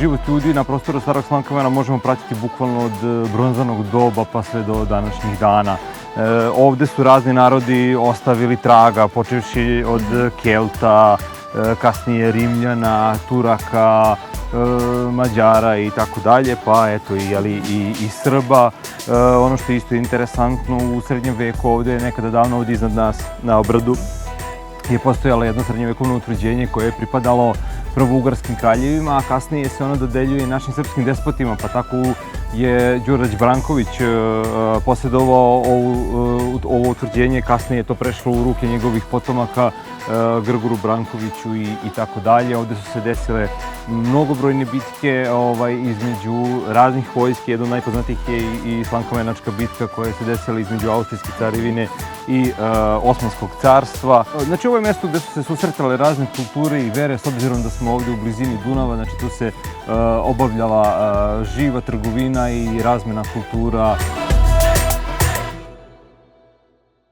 život ljudi na prostoru Starog Slankamena možemo pratiti bukvalno od bronzanog doba pa sve do današnjih dana. Ovde su razni narodi ostavili traga, počevši od Kelta, kasnije Rimljana, Turaka, Mađara i tako dalje, pa eto i Srba. Ono što je isto interesantno, u srednjem veku ovde, nekada davno ovde iznad nas na Obradu, je postojalo jedno srednjevekovno utvrđenje koje je pripadalo prvo-ugarskim kraljevima, a kasnije se ono dodeljuje i našim srpskim despotima, pa tako je Đurađ Branković posjedovao ovo utvrđenje, kasnije je to prešlo u ruke njegovih potomaka, Grgoru Brankoviću i tako dalje. Ovde su se desile mnogobrojne bitke između raznih vojski. Jedna od najpoznatijih je i Slankamenačka bitka koja se desila između Austrijske carevine i Osmanskog carstva. Znači, ovo je mesto gde su se susretale razne kulture i vere, s obzirom da smo ovde u blizini Dunava, znači tu se obavljala živa trgovina i razmena kultura.